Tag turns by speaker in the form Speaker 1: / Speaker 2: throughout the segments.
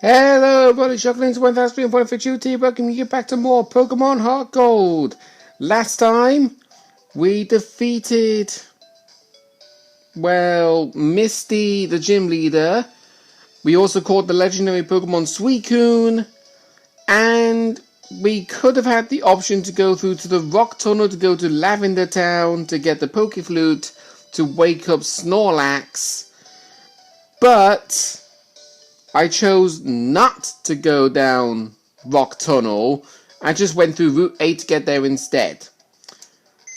Speaker 1: Hello, everybody. Shuffling's 1003.52. Welcome you back to more Pokemon HeartGold. Last time, we defeated, Misty, the gym leader. We also caught the legendary Pokemon Suicune. And we could have had the option to go through to the Rock Tunnel to go to Lavender Town to get the Pokeflute to wake up Snorlax. But I chose not to go down Rock Tunnel. I just went through Route 8 to get there instead.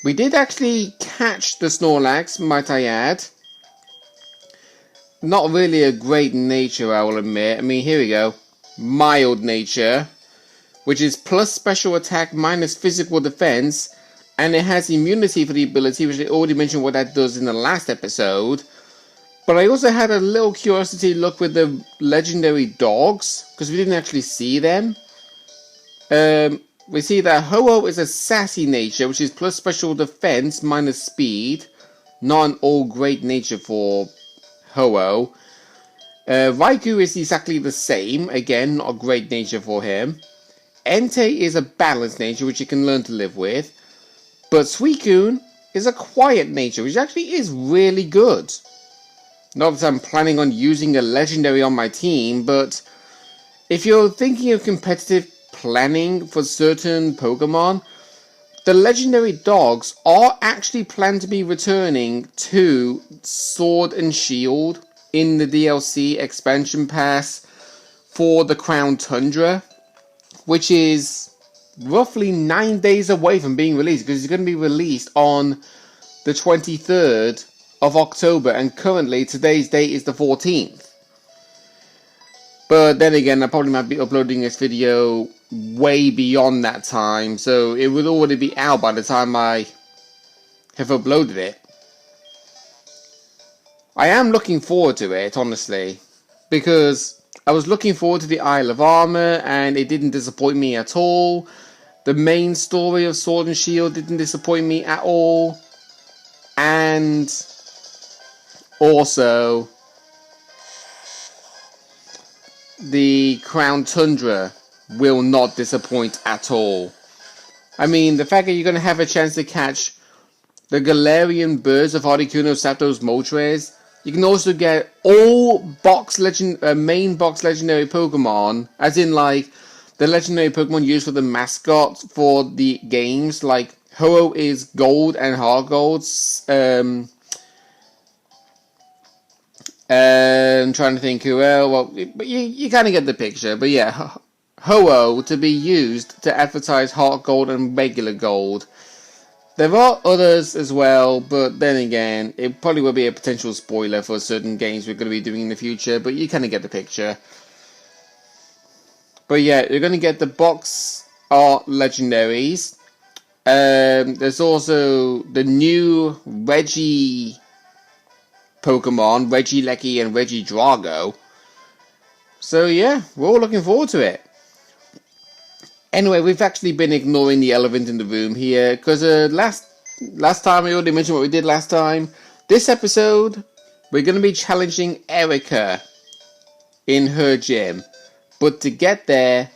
Speaker 1: We did actually catch the Snorlax, might I add. Not really a great nature, I will admit. I mean, here we go. Mild nature, which is plus special attack minus physical defense. And it has immunity for the ability, which I already mentioned what that does in the last episode. But I also had a little curiosity look with the legendary dogs, because we didn't actually see them. We see that Ho-Oh is a sassy nature, which is plus special defense minus speed. Not an all-great nature for Ho-Oh. Raikou is exactly the same. Again, not a great nature for him. Entei is a balanced nature, which you can learn to live with. But Suicune is a quiet nature, which actually is really good. Not that I'm planning on using a legendary on my team, but if you're thinking of competitive planning for certain Pokemon, the legendary dogs are actually planned to be returning to Sword and Shield in the DLC expansion pass for the Crown Tundra, which is roughly 9 days away from being released, because it's going to be released on the 23rd of October, and currently today's date is the 14th. But then again, I probably might be uploading this video way beyond that time, so it would already be out by the time I have uploaded it. I am looking forward to it, honestly, because I was looking forward to the Isle of Armor, and it didn't disappoint me at all. The main story of Sword and Shield didn't disappoint me at all. And also, the Crown Tundra will not disappoint at all. I mean, the fact that you're going to have a chance to catch the Galarian birds of Articuno, Zapdos, Moltres. You can also get all main box legendary Pokemon, as in like the legendary Pokemon used for the mascot for the games. Like Ho-Oh is Gold and HeartGold. I'm trying to think who else. Well, but you kind of get the picture. But yeah, Ho-Oh to be used to advertise HeartGold and regular Gold. There are others as well, but then again, it probably will be a potential spoiler for certain games we're going to be doing in the future, but you kind of get the picture. But yeah, you're going to get the box art legendaries. There's also the new Reggie Pokemon, Regieleki and Regidrago. So yeah, we're all looking forward to it. Anyway, we've actually been ignoring the elephant in the room here, because last time I already mentioned what we did last time. This episode, we're going to be challenging Erica in her gym. But to get there,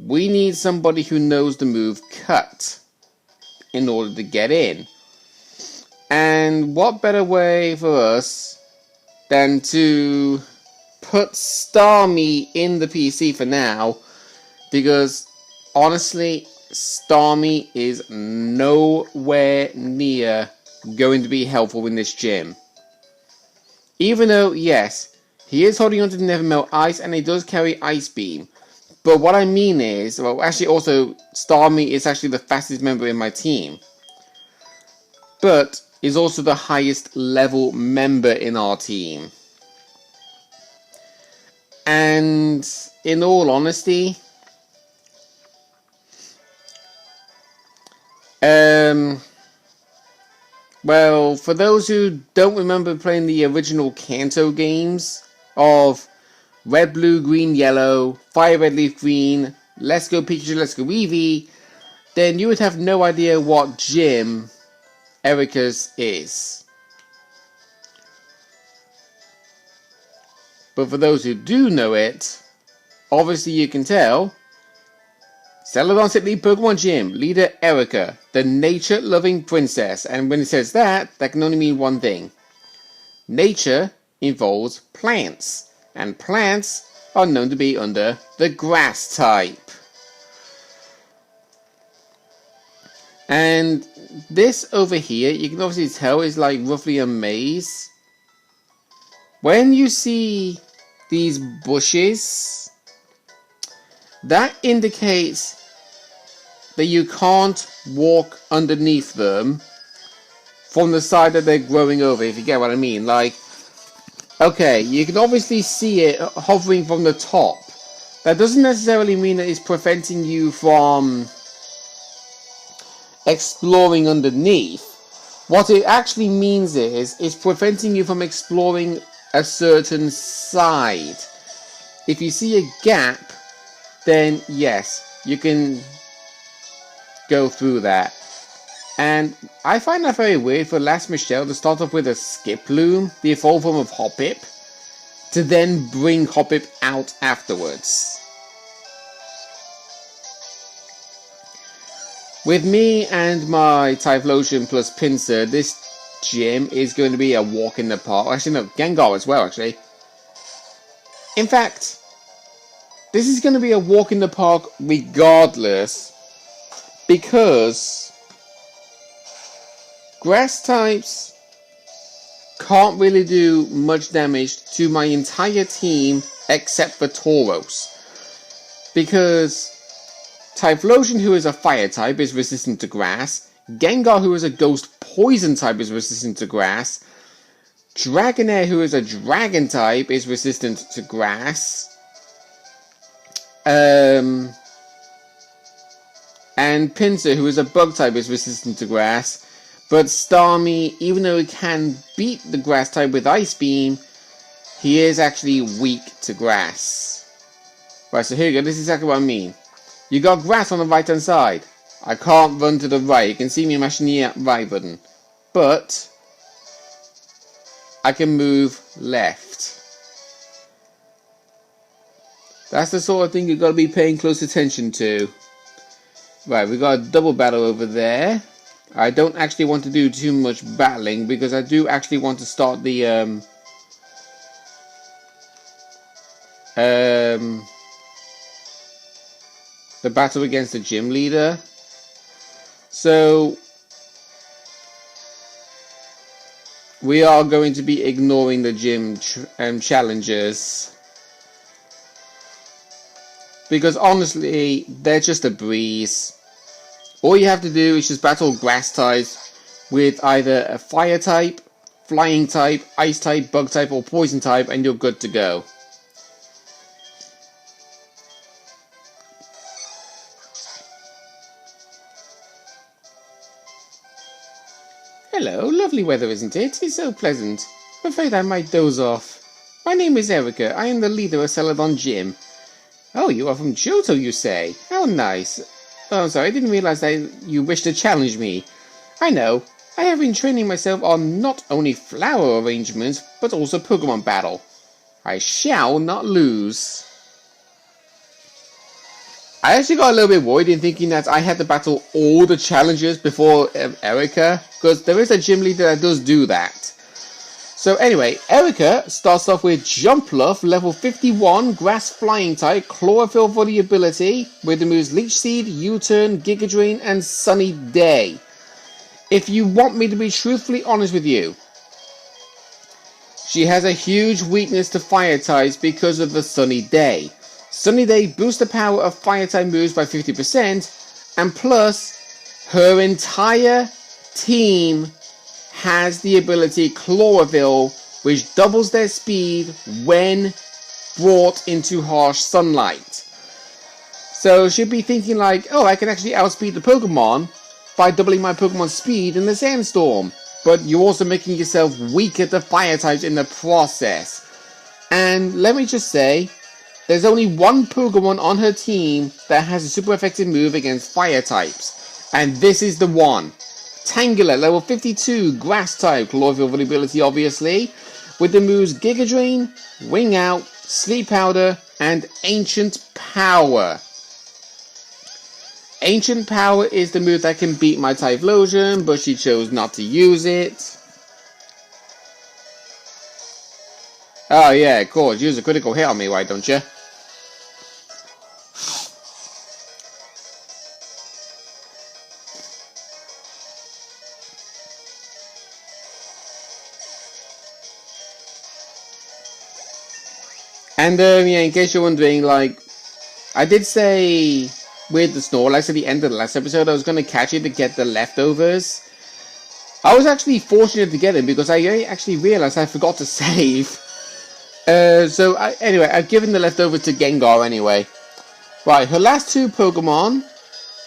Speaker 1: we need somebody who knows the move Cut in order to get in. And what better way for us than to put Starmie in the PC for now, because honestly, Starmie is nowhere near going to be helpful in this gym. Even though, yes, he is holding on to the Nevermelt Ice and he does carry Ice Beam. But what I mean is, well, actually also, Starmie is actually the fastest member in my team. But is also the highest level member in our team. And in all honesty, well, for those who don't remember playing the original Kanto games of Red, Blue, Green, Yellow, Fire, Red, Leaf, Green, Let's Go Pikachu, Let's Go Eevee, then you would have no idea what gym Erica's is. But for those who do know it, obviously you can tell, Celadon City Pokemon Gym, leader Erica, the nature-loving princess. And when it says that, that can only mean one thing. Nature involves plants, and plants are known to be under the grass type. And this over here, you can obviously tell is like roughly a maze. When you see these bushes, that indicates that you can't walk underneath them from the side that they're growing over, if you get what I mean. Like, okay, you can obviously see it hovering from the top. That doesn't necessarily mean that it's preventing you from exploring underneath. What it actually means is it's preventing you from exploring a certain side. If you see a gap, then yes, you can go through that. And I find that very weird for Last Michelle to start off with a Skiploom, the evolved form of Hoppip, to then bring Hoppip out afterwards. With me and my Typhlosion plus Pinsir, this gym is going to be a walk in the park. Actually, no, Gengar as well, actually. In fact, this is going to be a walk in the park regardless, because grass types can't really do much damage to my entire team except for Tauros. Because Typhlosion, who is a fire type, is resistant to grass. Gengar, who is a ghost poison type, is resistant to grass. Dragonair, who is a dragon type, is resistant to grass. And Pinsir, who is a bug type, is resistant to grass. But Starmie, even though he can beat the grass type with Ice Beam, he is actually weak to grass. Right, so here we go. This is exactly what I mean. You got grass on the right hand side. I can't run to the right. You can see me mashing the right button. But I can move left. That's the sort of thing you've got to be paying close attention to. Right, we got a double battle over there. I don't actually want to do too much battling because I do actually want to start the battle against the gym leader. So we are going to be ignoring the gym challenges, because honestly they're just a breeze. All you have to do is just battle grass types with either a fire type, flying type, ice type, bug type, or poison type, and you're good to go. Hello, lovely weather, isn't it? It's so pleasant. I'm afraid I might doze off. My name is Erica. I am the leader of Celadon Gym. Oh, you are from Johto, you say? How nice. Oh, I'm sorry, I didn't realize that you wished to challenge me. I know. I have been training myself on not only flower arrangements, but also Pokemon battle. I shall not lose. I actually got a little bit worried in thinking that I had to battle all the challenges before Erica, because there is a gym leader that does do that. So anyway, Erica starts off with Jumpluff, level 51, Grass Flying type, Chlorophyll for the ability, with the moves Leech Seed, U-Turn, Giga Drain, and Sunny Day. If you want me to be truthfully honest with you, she has a huge weakness to Fire types because of the Sunny Day. Sunny Day boosts the power of Fire type moves by 50%, and plus, her entire team has the ability Chlorophyll, which doubles their speed when brought into harsh sunlight. So she'll be thinking like, oh, I can actually outspeed the Pokemon by doubling my Pokemon's speed in the sandstorm. But you're also making yourself weaker to fire types in the process. And let me just say, there's only one Pokemon on her team that has a super effective move against fire types. And this is the one. Tangela, level 52, Grass type, Chlorophyll ability obviously, with the moves Giga Drain, Wing Out, Sleep Powder, and Ancient Power. Ancient Power is the move that can beat my Typhlosion, but she chose not to use it. Oh yeah, of course, use a critical hit on me, why don't you? And yeah, in case you're wondering, like, I did say with the Snorlax at the end of the last episode, I was going to catch it to get the leftovers. I was actually fortunate to get them because I actually realized I forgot to save. Anyway, I've given the leftovers to Gengar anyway. Right, her last two Pokemon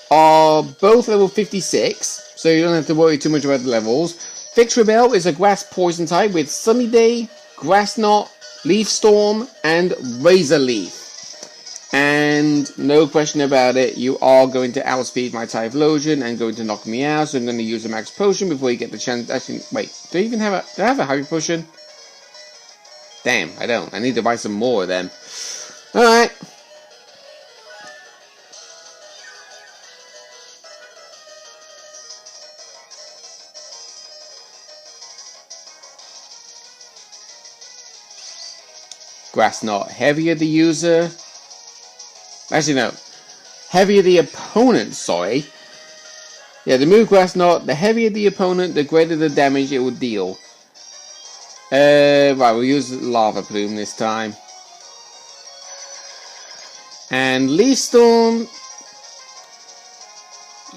Speaker 1: are both level 56, so you don't have to worry too much about the levels. Fix Rebel is a grass poison type with Sunny Day, Grass Knot, Leaf Storm, and Razor Leaf. And no question about it, you are going to outspeed my Typhlosion and going to knock me out, so I'm going to use a Max Potion before you get the chance. Actually, wait, do I even have a... do I have a Hyper Potion? Damn, I don't. I need to buy some more of them. Alright. Grass Knot. Heavier the user... Actually, no. Heavier the opponent, sorry. Yeah, the move Grass Knot, the heavier the opponent, the greater the damage it will deal. Right, we'll use Lava Plume this time. And Leaf Storm...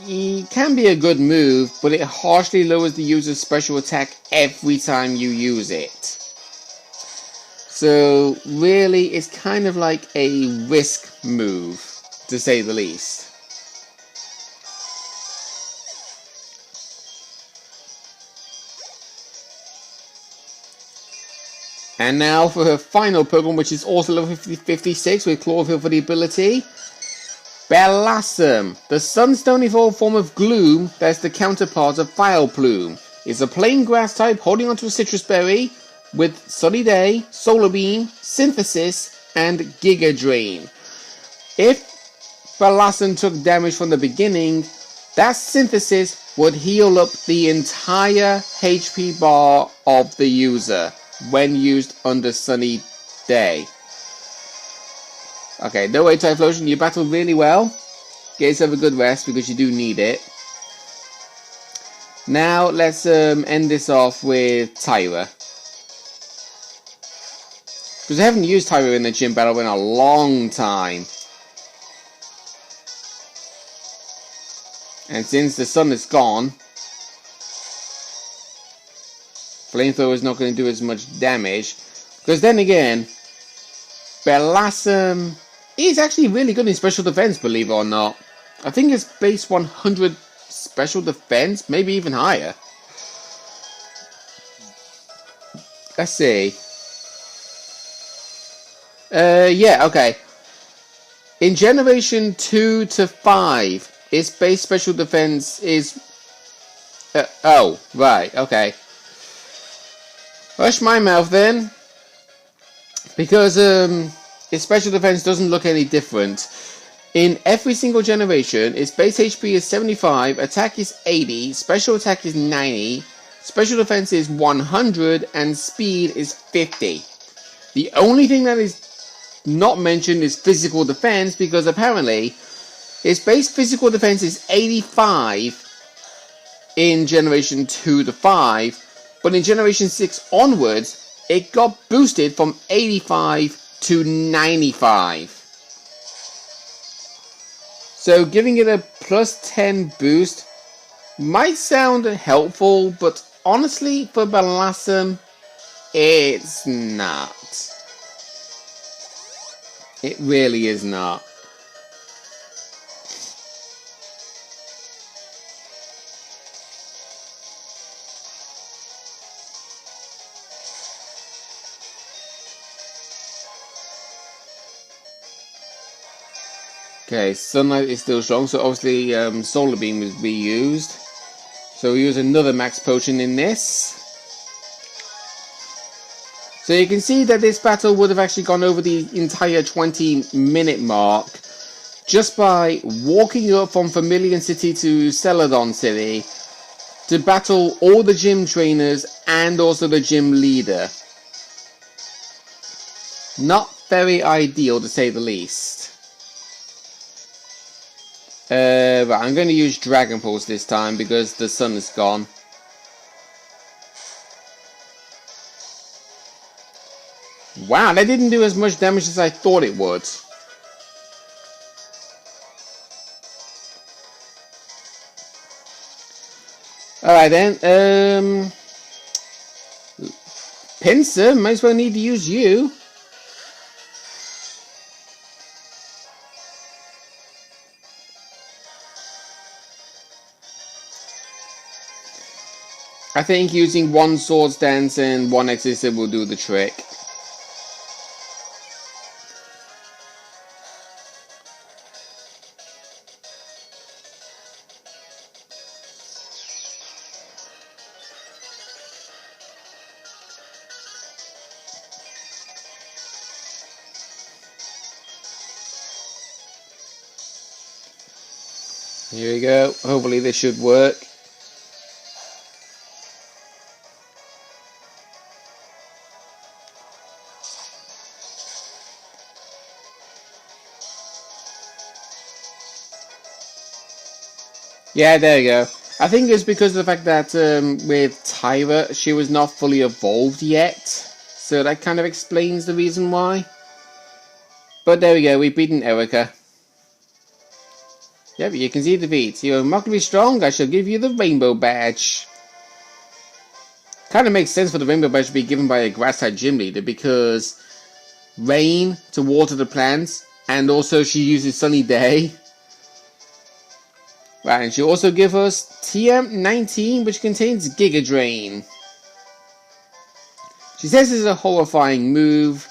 Speaker 1: it can be a good move, but it harshly lowers the user's special attack every time you use it. So, really, it's kind of like a risk move, to say the least. And now for her final Pokemon, which is also level 56 with Chlorophyll for the ability. Bellossom, the Sunstone evolved form of Gloom that's the counterpart of Vileplume. It's a plain grass type holding onto a citrus berry with Sunny Day, Solar Beam, Synthesis, and Giga Drain. If Bellossom took damage from the beginning, that Synthesis would heal up the entire HP bar of the user when used under Sunny Day. Okay, no way Typhlosion, you battled really well. Get yourself a good rest because you do need it. Now let's end this off with Tyra. Because I haven't used Tyra in the gym battle in a long time. And since the sun is gone, Flamethrower is not going to do as much damage. Because then again, Bellossom is actually really good in special defense, believe it or not. I think it's base 100 special defense, maybe even higher. Let's see. Yeah, okay. In generation 2 to 5, its base special defense is... oh, right, okay. Hush my mouth then. Because, its special defense doesn't look any different. In every single generation, its base HP is 75, attack is 80, special attack is 90, special defense is 100, and speed is 50. The only thing that is not mentioned is physical defense, because apparently its base physical defense is 85 in generation 2 to 5, but in generation 6 onwards it got boosted from 85 to 95. So giving it a plus 10 boost might sound helpful, but honestly for Bellossom it's not. It really is not. Okay, Sunlight is still strong, so obviously Solar Beam will be used. So we use another Max Potion in this. So you can see that this battle would have actually gone over the entire 20-minute mark just by walking up from Vermilion City to Celadon City to battle all the gym trainers and also the gym leader. Not very ideal, to say the least. Right, I'm going to use Dragon Pulse this time because the sun is gone. Wow, that didn't do as much damage as I thought it would. Alright then, Pinsir, might as well need to use you. I think using one Swords Dance and one Exorcism will do the trick. Here we go. Hopefully this should work. Yeah, there you go. I think it's because of the fact that with Tyra, she was not fully evolved yet. So that kind of explains the reason why. But there we go, we've beaten Erica. Yep, you can see the defeat. You're remarkably strong, I shall give you the Rainbow Badge. Kind of makes sense for the Rainbow Badge to be given by a grass-type gym leader because rain to water the plants, and also she uses Sunny Day. Right, and she'll also give us TM19, which contains Giga Drain. She says it's a horrifying move,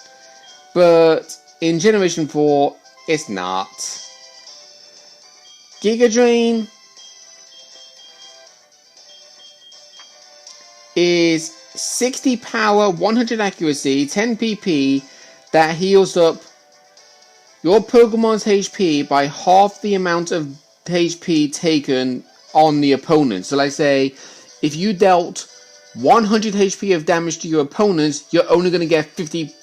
Speaker 1: but in Generation 4, it's not. Giga Drain is 60 power, 100 accuracy, 10 PP that heals up your Pokemon's HP by half the amount of HP taken on the opponent. So let's say if you dealt 100 HP of damage to your opponents, you're only going to get 50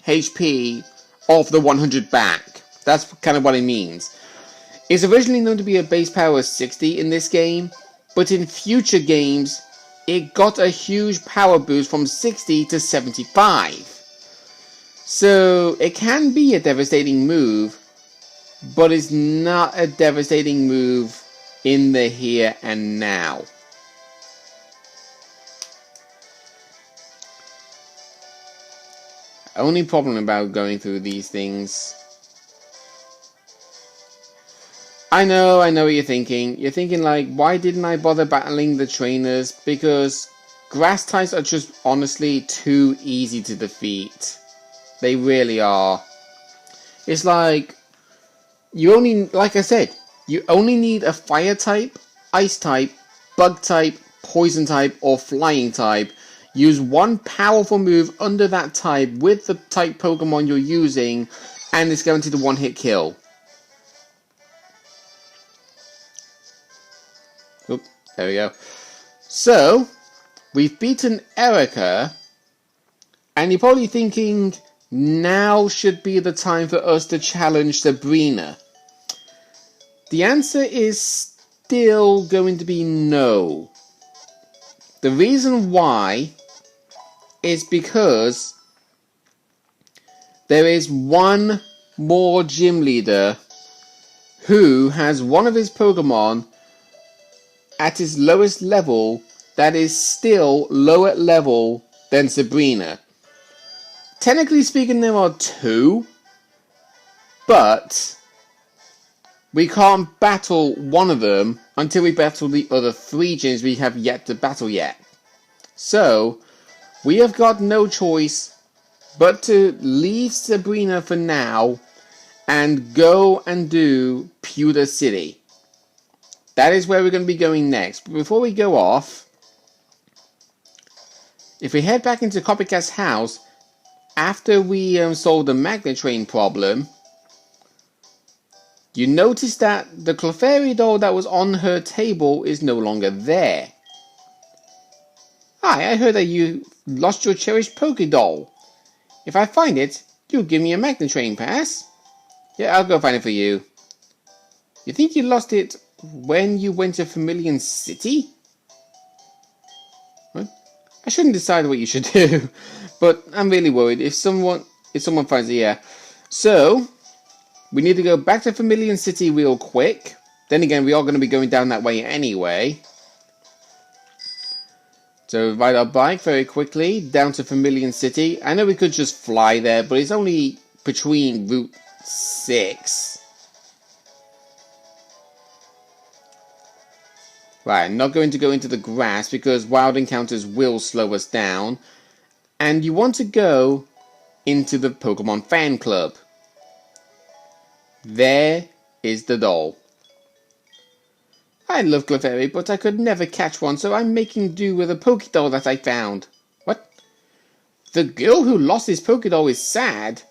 Speaker 1: HP off the 100 back. That's kind of what it means. It's originally known to be a base power of 60 in this game, but in future games, it got a huge power boost from 60 to 75. So it can be a devastating move, but it's not a devastating move in the here and now. Only problem about going through these things, I know what you're thinking. You're thinking like, why didn't I bother battling the trainers? Because grass types are just honestly too easy to defeat. They really are. It's like, like I said, you only need a fire type, ice type, bug type, poison type, or flying type. Use one powerful move under that type with the type Pokemon you're using, and it's guaranteed a one-hit kill. Oop, there we go. So, we've beaten Erica, and you're probably thinking, now should be the time for us to challenge Sabrina. The answer is still going to be no. The reason why is because there is one more gym leader who has one of his Pokemon at his lowest level that is still lower level than Sabrina. Technically speaking, there are two, but we can't battle one of them until we battle the other three gyms we have yet to battle yet. So, we have got no choice but to leave Sabrina for now and go and do Pewter City. That is where we're going to be going next. But before we go off, if we head back into Copycat's house, after we solved the magnet train problem, you notice that the Clefairy doll that was on her table is no longer there. Hi, I heard that you lost your cherished Poké doll. If I find it, you'll give me a magnet train pass? Yeah, I'll go find it for you. You think you lost it when you went to Vermilion City? What? I shouldn't decide what you should do, but I'm really worried if someone finds it here. So, we need to go back to Vermilion City real quick. Then again, we are going to be going down that way anyway. So ride our bike very quickly down to Vermilion City. I know we could just fly there, but it's only between Route 6. Right, I'm not going to go into the grass because wild encounters will slow us down. And you want to go into the Pokemon fan club. There is the doll. I love Clefairy, but I could never catch one, so I'm making do with a Pokédoll that I found. What? The girl who lost his Pokédoll is sad?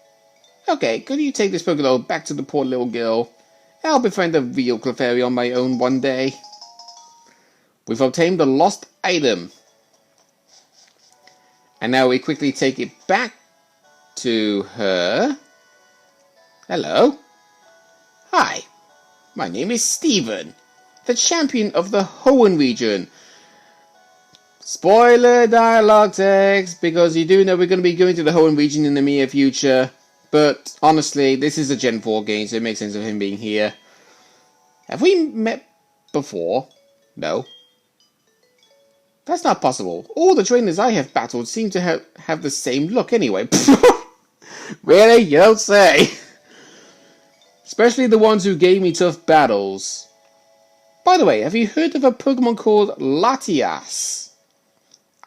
Speaker 1: Okay, could you take this Pokédoll back to the poor little girl? I'll befriend a real Clefairy on my own one day. We've obtained the lost item. And now we quickly take it back to her. Hello. Hi, my name is Steven, the champion of the Hoenn region. Spoiler dialogue text, because you do know we're going to be going to the Hoenn region in the near future. But honestly, this is a Gen 4 game, so it makes sense of him being here. Have we met before? No. That's not possible. All the trainers I have battled seem to have the same look anyway. Really? You don't say. Especially the ones who gave me tough battles. By the way, have you heard of a Pokemon called Latias?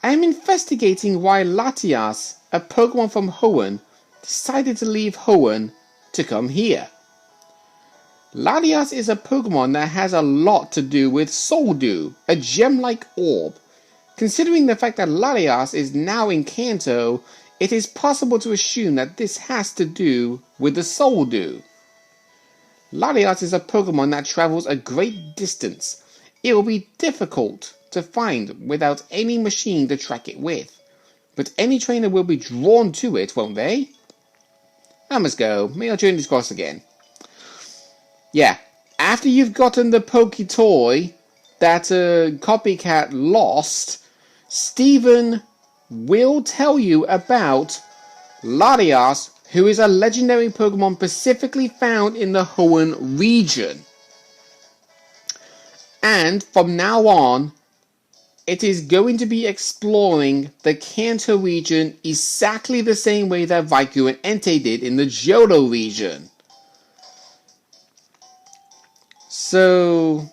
Speaker 1: I am investigating why Latias, a Pokemon from Hoenn, decided to leave Hoenn to come here. Latias is a Pokemon that has a lot to do with Soldew, a gem-like orb. Considering the fact that Latias is now in Kanto, it is possible to assume that this has to do with the Soldew. Latias is a Pokemon that travels a great distance. It will be difficult to find without any machine to track it with. But any trainer will be drawn to it, won't they? I must go. May our journeys cross again. Yeah, after you've gotten the Toy that Copycat lost, Steven will tell you about Latias, who is a legendary Pokemon specifically found in the Hoenn region. And from now on, it is going to be exploring the Kanto region exactly the same way that Raikou and Entei did in the Johto region. So,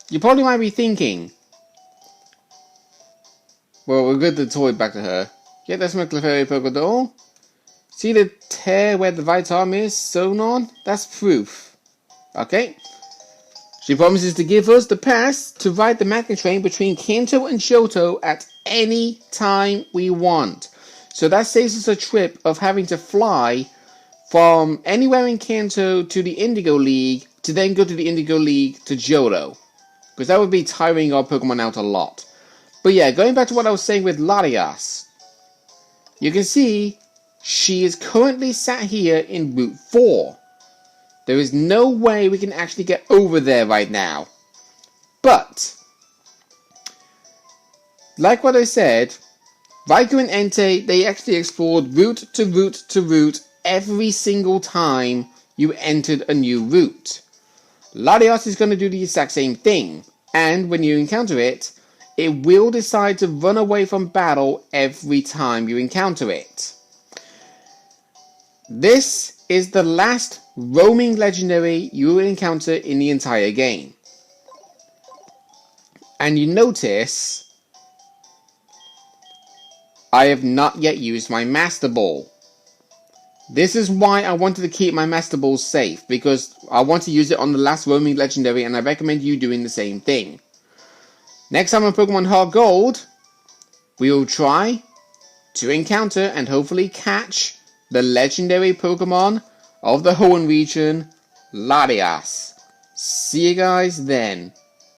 Speaker 1: you probably might be thinking, well, we'll get the toy back to her. Yeah, that's my Clefairy Pokédoll. See the tear where the right arm is sewn on? That's proof. Okay. She promises to give us the pass to ride the magnet train between Kanto and Johto at any time we want. So that saves us a trip of having to fly from anywhere in Kanto to the Indigo League to then go to the Indigo League to Johto. Because that would be tiring our Pokemon out a lot. But yeah, going back to what I was saying with Latias. You can see she is currently sat here in Route 4. There is no way we can actually get over there right now. But, like what I said, Raikou and Entei, they actually explored route to route to route every single time you entered a new route. Latias is going to do the exact same thing. And when you encounter it, it will decide to run away from battle every time you encounter it. This is the last roaming legendary you will encounter in the entire game. And you notice I have not yet used my Master Ball. This is why I wanted to keep my Master Ball safe, because I want to use it on the last roaming legendary, and I recommend you doing the same thing. Next time on Pokemon HeartGold, we will try to encounter and hopefully catch the legendary Pokemon of the Hoenn region, Latias. See you guys then.